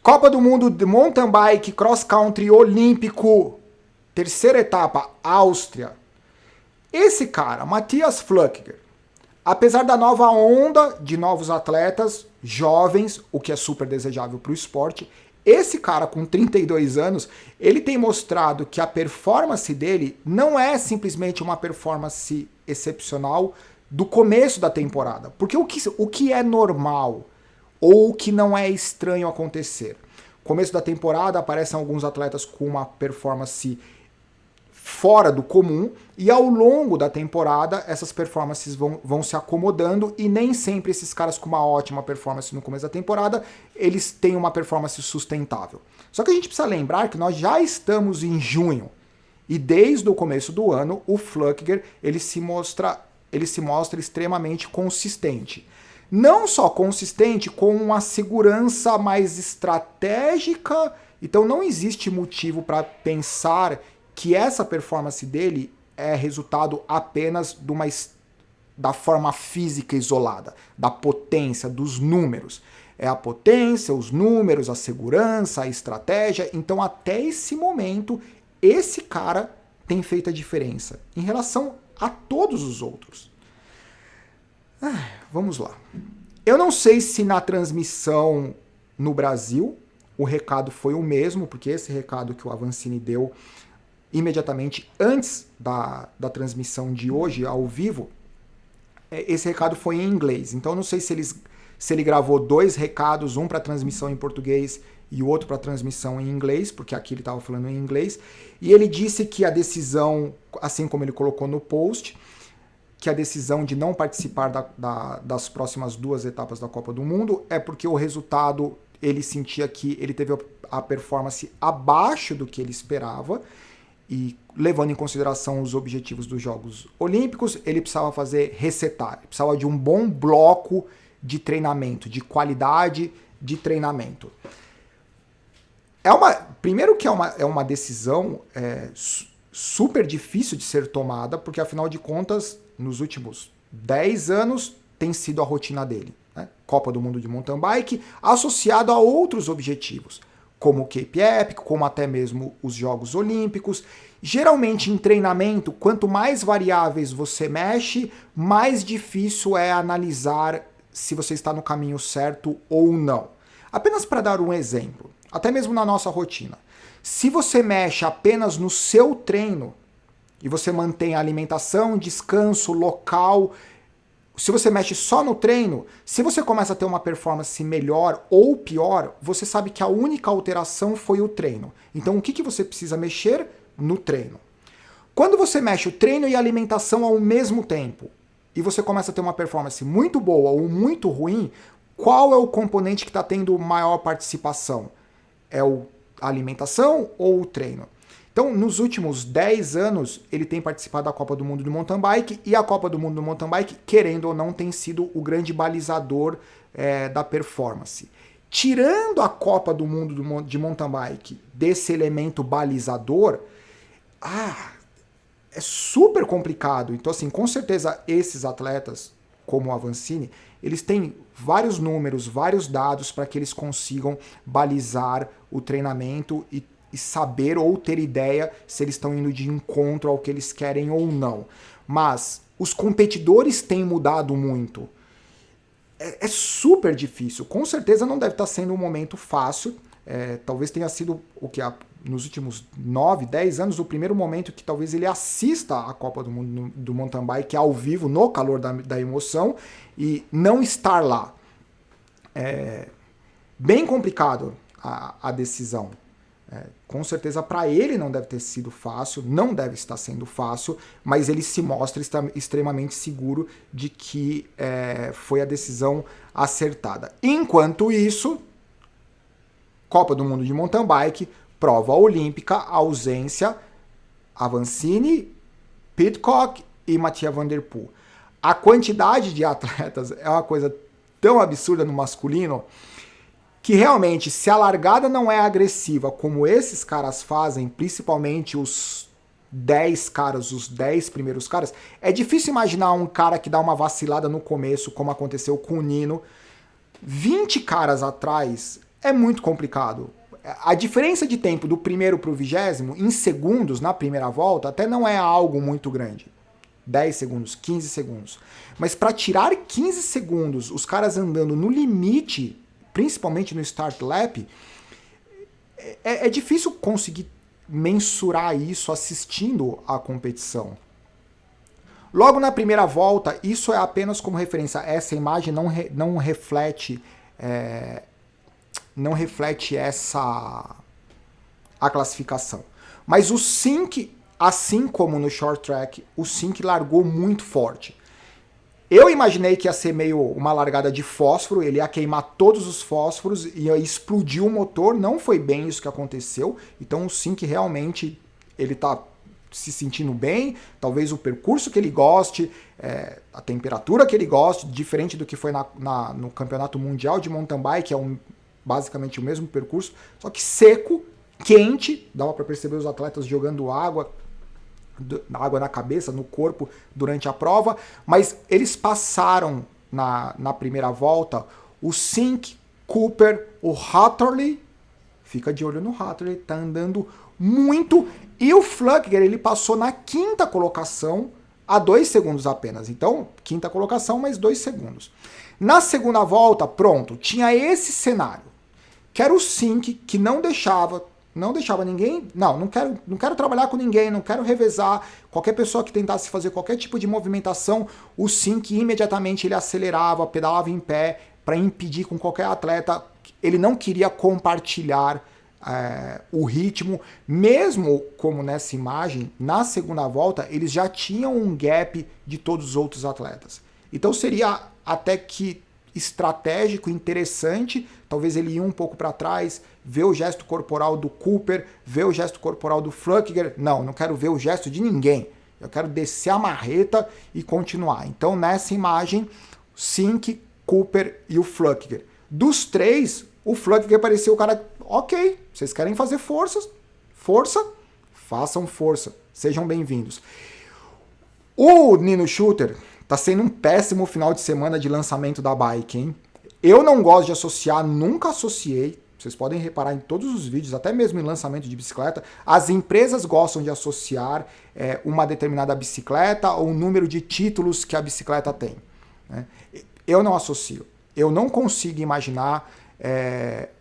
Copa do Mundo de Mountain Bike Cross Country Olímpico, terceira etapa, Áustria. Esse cara, Matthias Flückiger, apesar da nova onda de novos atletas, jovens, o que é super desejável para o esporte, esse cara com 32 anos, ele tem mostrado que a performance dele não é simplesmente uma performance excepcional do começo da temporada. Porque o que é normal ou o que não é estranho acontecer? Começo da temporada aparecem alguns atletas com uma performance fora do comum, e ao longo da temporada essas performances vão se acomodando, e nem sempre esses caras com uma ótima performance no começo da temporada, eles têm uma performance sustentável. Só que a gente precisa lembrar que nós já estamos em junho, e desde o começo do ano, o Flückiger, ele se mostra extremamente consistente. Não só consistente, com uma segurança mais estratégica, então não existe motivo para pensar que essa performance dele é resultado apenas da forma física isolada, da potência, dos números. É a potência, os números, a segurança, a estratégia. Então, até esse momento, esse cara tem feito a diferença em relação a todos os outros. Vamos lá. Eu não sei se na transmissão no Brasil o recado foi o mesmo, porque esse recado que o Avancini deu imediatamente antes da transmissão de hoje, ao vivo, esse recado foi em inglês. Então, eu não sei se ele gravou dois recados, um para transmissão em português e o outro para transmissão em inglês, porque aqui ele estava falando em inglês. E ele disse que a decisão, assim como ele colocou no post, que a decisão de não participar das próximas duas etapas da Copa do Mundo é porque o resultado, ele sentia que ele teve a performance abaixo do que ele esperava, e levando em consideração os objetivos dos Jogos Olímpicos, ele precisava resetar, ele precisava de um bom bloco de treinamento, de qualidade de treinamento. Primeiro que é uma decisão super difícil de ser tomada, porque afinal de contas, nos últimos 10 anos, tem sido a rotina dele. Né? Copa do Mundo de Mountain Bike, associado a outros objetivos, como o Cape Epic, como até mesmo os Jogos Olímpicos. Geralmente em treinamento, quanto mais variáveis você mexe, mais difícil é analisar se você está no caminho certo ou não. Apenas para dar um exemplo, até mesmo na nossa rotina. Se você mexe apenas no seu treino, e você mantém a alimentação, descanso, local, se você mexe só no treino, se você começa a ter uma performance melhor ou pior, você sabe que a única alteração foi o treino. Então o que você precisa mexer? No treino. Quando você mexe o treino e a alimentação ao mesmo tempo, e você começa a ter uma performance muito boa ou muito ruim, qual é o componente que está tendo maior participação? É a alimentação ou o treino? Então, nos últimos 10 anos, ele tem participado da Copa do Mundo do Mountain Bike, e a Copa do Mundo do Mountain Bike, querendo ou não, tem sido o grande balizador da performance. Tirando a Copa do Mundo de Mountain Bike desse elemento balizador, é super complicado. Então, assim, com certeza esses atletas, como o Avancini, eles têm vários números, vários dados para que eles consigam balizar o treinamento e saber ou ter ideia se eles estão indo de encontro ao que eles querem ou não. Mas os competidores têm mudado muito. É super difícil. Com certeza não deve estar sendo um momento fácil. Talvez tenha sido nos últimos 9, 10 anos o primeiro momento que talvez ele assista a Copa do Mundo do Mountain Bike ao vivo, no calor da emoção, e não estar lá. É bem complicado a decisão. Com certeza para ele não deve ter sido fácil, não deve estar sendo fácil, mas ele se mostra extremamente seguro de que foi a decisão acertada. Enquanto isso, Copa do Mundo de Mountain Bike, prova olímpica, ausência, Avancini, Pidcock e Mathieu van der Poel. A quantidade de atletas é uma coisa tão absurda no masculino que realmente, se a largada não é agressiva como esses caras fazem, principalmente os 10 caras, os 10 primeiros caras, é difícil imaginar um cara que dá uma vacilada no começo, como aconteceu com o Nino. 20 caras atrás é muito complicado. A diferença de tempo do primeiro para o 20º, em segundos, na primeira volta, até não é algo muito grande. 10 segundos, 15 segundos. Mas para tirar 15 segundos, os caras andando no limite, principalmente no start lap, é difícil conseguir mensurar isso assistindo à competição. Logo na primeira volta, isso é apenas como referência. Essa imagem não reflete a classificação. Mas o Cink, assim como no short track, o Cink largou muito forte. Eu imaginei que ia ser meio uma largada de fósforo, ele ia queimar todos os fósforos, ia explodir o motor, não foi bem isso que aconteceu, então o Cink realmente, ele tá se sentindo bem, talvez o percurso que ele goste, a temperatura que ele goste, diferente do que foi no Campeonato Mundial de Mountain Bike, que é basicamente o mesmo percurso, só que seco, quente, dava para perceber os atletas jogando água na cabeça, no corpo, durante a prova, mas eles passaram na primeira volta o Cink, Cooper, o Hatterley, fica de olho no Hatterley, tá andando muito, e o Flückiger, ele passou na 5ª colocação, a 2 segundos apenas, então, 5ª colocação, mais 2 segundos. Na segunda volta, pronto, tinha esse cenário, que era o Cink, que não deixava ninguém, não quero trabalhar com ninguém, não quero revezar, qualquer pessoa que tentasse fazer qualquer tipo de movimentação, o Cink imediatamente ele acelerava, pedalava em pé para impedir com qualquer atleta, ele não queria compartilhar o ritmo, mesmo como nessa imagem, na segunda volta, eles já tinham um gap de todos os outros atletas. Então seria até que estratégico, interessante, talvez ele ia um pouco para trás, ver o gesto corporal do Cooper, ver o gesto corporal do Flückiger. Não quero ver o gesto de ninguém. Eu quero descer a marreta e continuar. Então, nessa imagem, Cink, Cooper e o Flückiger. Dos três, o Flückiger parecia o cara, ok, vocês querem fazer força, façam força, sejam bem-vindos. O Nino Schurter tá sendo um péssimo final de semana de lançamento da bike, hein? Eu não gosto de associar, nunca associei. Vocês podem reparar em todos os vídeos, até mesmo em lançamento de bicicleta, as empresas gostam de associar uma determinada bicicleta ou o número de títulos que a bicicleta tem, né? Eu não associo. Eu não consigo imaginar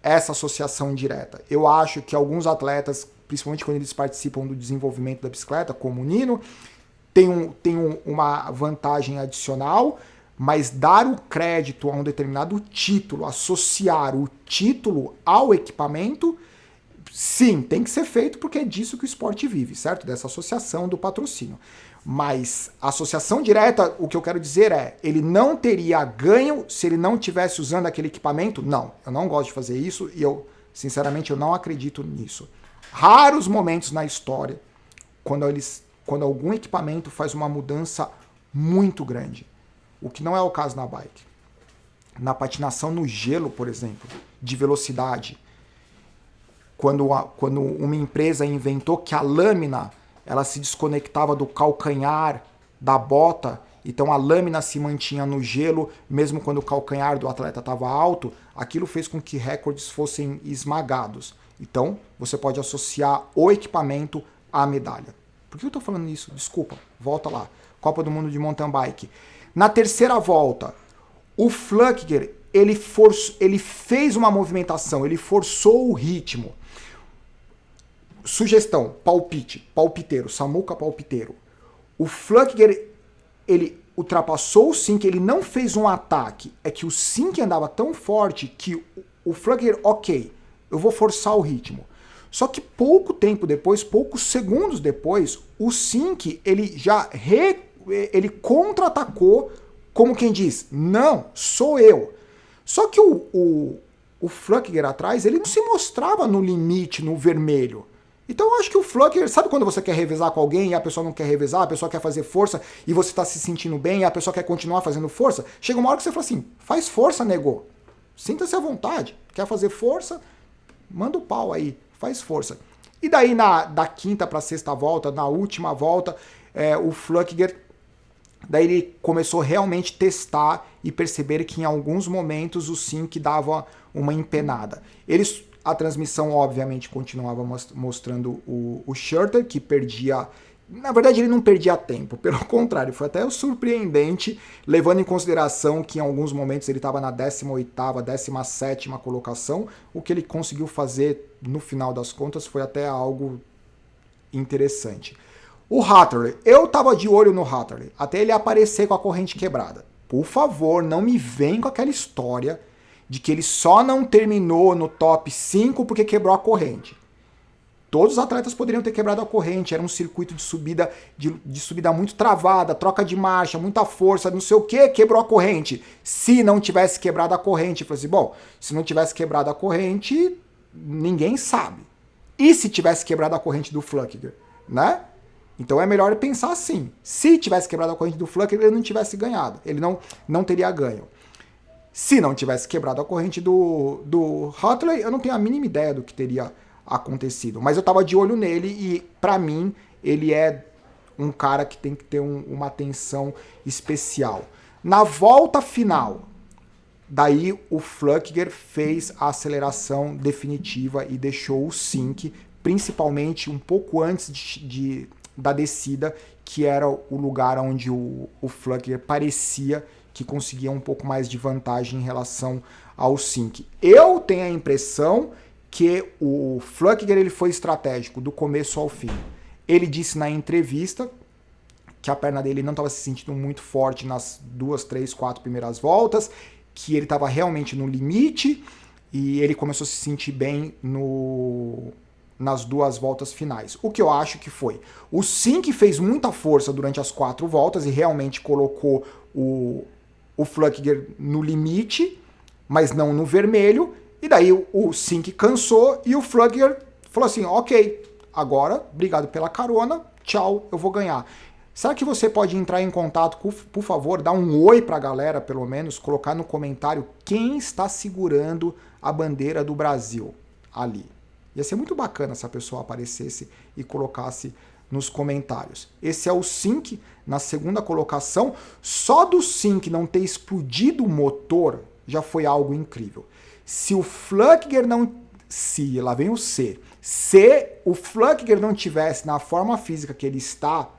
essa associação direta. Eu acho que alguns atletas, principalmente quando eles participam do desenvolvimento da bicicleta, como o Nino, tem uma vantagem adicional, mas dar o crédito a um determinado título, associar o título ao equipamento, sim, tem que ser feito porque é disso que o esporte vive, certo? Dessa associação do patrocínio. Mas a associação direta, o que eu quero dizer ele não teria ganho se ele não estivesse usando aquele equipamento? Não, eu não gosto de fazer isso e sinceramente, eu não acredito nisso. Raros momentos na história, quando algum equipamento faz uma mudança muito grande. O que não é o caso na bike. Na patinação no gelo, por exemplo, de velocidade, quando uma empresa inventou que a lâmina ela se desconectava do calcanhar da bota, então a lâmina se mantinha no gelo, mesmo quando o calcanhar do atleta estava alto, aquilo fez com que recordes fossem esmagados. Então, você pode associar o equipamento à medalha. Por que eu estou falando isso? Desculpa, volta lá. Copa do Mundo de Mountain Bike. Na terceira volta, o Flückiger, ele fez uma movimentação, ele forçou o ritmo. Sugestão, palpiteiro, Samuca palpiteiro. O Flückiger, ele ultrapassou o Cink, ele não fez um ataque. É que o Cink andava tão forte que o Flückiger, ok, eu vou forçar o ritmo. Só que pouco tempo depois, poucos segundos depois, o Cink, ele já ele contra-atacou, como quem diz, não, sou eu. Só que o Flückiger atrás, ele não se mostrava no limite, no vermelho. Então eu acho que o Flückiger, sabe quando você quer revezar com alguém e a pessoa não quer revezar, a pessoa quer fazer força e você está se sentindo bem e a pessoa quer continuar fazendo força? Chega uma hora que você fala assim, faz força, nego. Sinta-se à vontade. Quer fazer força? Manda o pau aí, faz força. E daí da quinta para a sexta volta, na última volta, o Flückiger Daí ele começou realmente a testar e perceber que em alguns momentos o sync dava uma empenada. A transmissão, obviamente, continuava mostrando o Schurter, que perdia... Na verdade, ele não perdia tempo, pelo contrário, foi até surpreendente, levando em consideração que em alguns momentos ele estava na 18ª, 17ª colocação. O que ele conseguiu fazer, no final das contas, foi até algo interessante. O Hatterley, eu tava de olho no Hatterley, até ele aparecer com a corrente quebrada. Por favor, não me vem com aquela história de que ele só não terminou no top 5 porque quebrou a corrente. Todos os atletas poderiam ter quebrado a corrente, era um circuito de subida muito travada, troca de marcha, muita força, não sei o que, quebrou a corrente. Se não tivesse quebrado a corrente, eu falei assim, bom, se não tivesse quebrado a corrente, ninguém sabe. E se tivesse quebrado a corrente do Flückiger, né? Então é melhor pensar assim. Se tivesse quebrado a corrente do Flückiger, ele não tivesse ganhado. Ele não teria ganho. Se não tivesse quebrado a corrente do Hatterley, eu não tenho a mínima ideia do que teria acontecido. Mas eu tava de olho nele e, pra mim, ele é um cara que tem que ter uma atenção especial. Na volta final, daí o Flückiger fez a aceleração definitiva e deixou o sync, principalmente um pouco antes da descida, que era o lugar onde o Flückiger parecia que conseguia um pouco mais de vantagem em relação ao sync. Eu tenho a impressão que o Flückiger ele foi estratégico do começo ao fim. Ele disse na entrevista que a perna dele não estava se sentindo muito forte nas 2, 3, 4 primeiras voltas, que ele estava realmente no limite e ele começou a se sentir bem nas 2 voltas finais. O que eu acho que foi. O sync fez muita força durante as 4 voltas e realmente colocou o Flückiger no limite, mas não no vermelho. E daí o sync cansou e o Flückiger falou assim, ok, agora, obrigado pela carona, tchau, eu vou ganhar. Será que você pode entrar em contato, por favor, dar um oi pra galera, pelo menos, colocar no comentário quem está segurando a bandeira do Brasil ali. Ia ser muito bacana se a pessoa aparecesse e colocasse nos comentários. Esse é o sync na segunda colocação. Só do sync não ter explodido o motor já foi algo incrível. Se o Flückiger não... lá vem o C. Se o Flückiger não tivesse na forma física que ele está,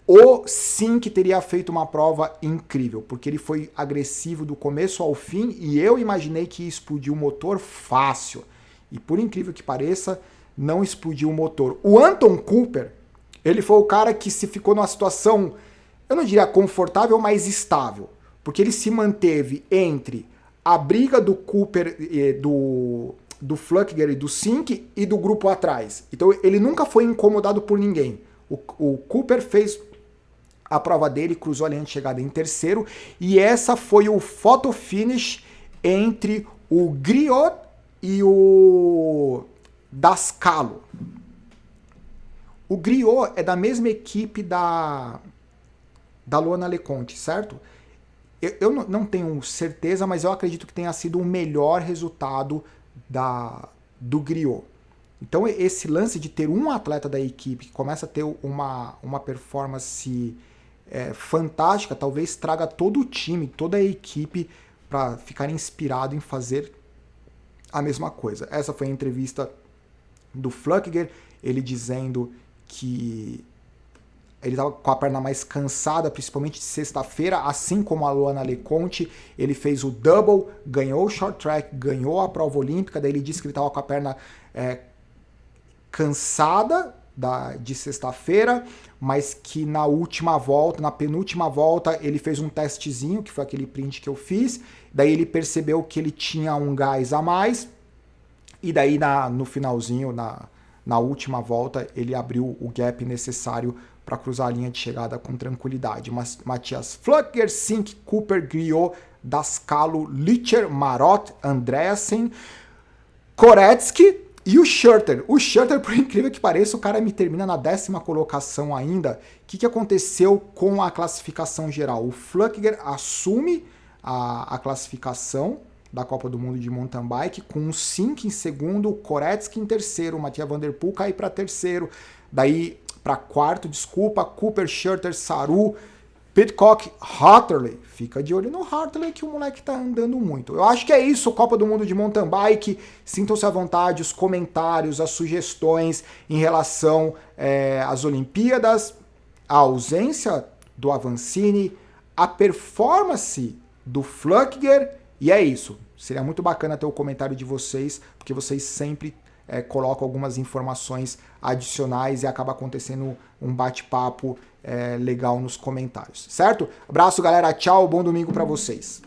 o sync teria feito uma prova incrível, porque ele foi agressivo do começo ao fim e eu imaginei que ia explodir o motor fácil. E por incrível que pareça, não explodiu o motor. O Anton Cooper, ele foi o cara que se ficou numa situação, eu não diria confortável, mas estável. Porque ele se manteve entre a briga do Cooper, do Flückiger e do sync e do grupo atrás. Então ele nunca foi incomodado por ninguém. O Cooper fez a prova dele, cruzou a linha de chegada em terceiro. E essa foi o photo finish entre o Griot e o Dascalo. O Griot é da mesma equipe da Luana Leconte, certo? Eu não tenho certeza, mas eu acredito que tenha sido o melhor resultado do Griot. Então esse lance de ter um atleta da equipe que começa a ter uma performance fantástica, talvez traga todo o time, toda a equipe para ficar inspirado em fazer a mesma coisa. Essa foi a entrevista do Flückiger, ele dizendo que ele estava com a perna mais cansada, principalmente de sexta-feira, assim como a Luana Leconte. Ele fez o double, ganhou o short track, ganhou a prova olímpica. Daí ele disse que ele estava com a perna cansada de sexta-feira, mas que na última volta, na penúltima volta, ele fez um testezinho, que foi aquele print que eu fiz. Daí ele percebeu que ele tinha um gás a mais. E daí no finalzinho, na última volta, ele abriu o gap necessário para cruzar a linha de chegada com tranquilidade. Matthias Flückiger, Sync, Cooper, Griot, Dascalo, Licher, Marot, Andreasen, Koretsky e o Schurter. O Schurter, por incrível que pareça, o cara me termina na 10ª colocação ainda. O que aconteceu com a classificação geral? O Flückiger assume a classificação da Copa do Mundo de Mountain Bike com um Sync em segundo, o Koretsky em terceiro, o Mathieu Van Der Poel cai para terceiro, daí para quarto, Cooper, Schurter, Saru, Pidcock Hartley. Fica de olho no Hartley que o moleque tá andando muito. Eu acho que é isso, Copa do Mundo de Mountain Bike. Sintam-se à vontade, os comentários, as sugestões em relação às Olimpíadas, a ausência do Avancini, a performance do Flückiger, e é isso. Seria muito bacana ter o comentário de vocês, porque vocês sempre colocam algumas informações adicionais e acaba acontecendo um bate-papo legal nos comentários, certo? Abraço, galera, tchau, bom domingo para vocês.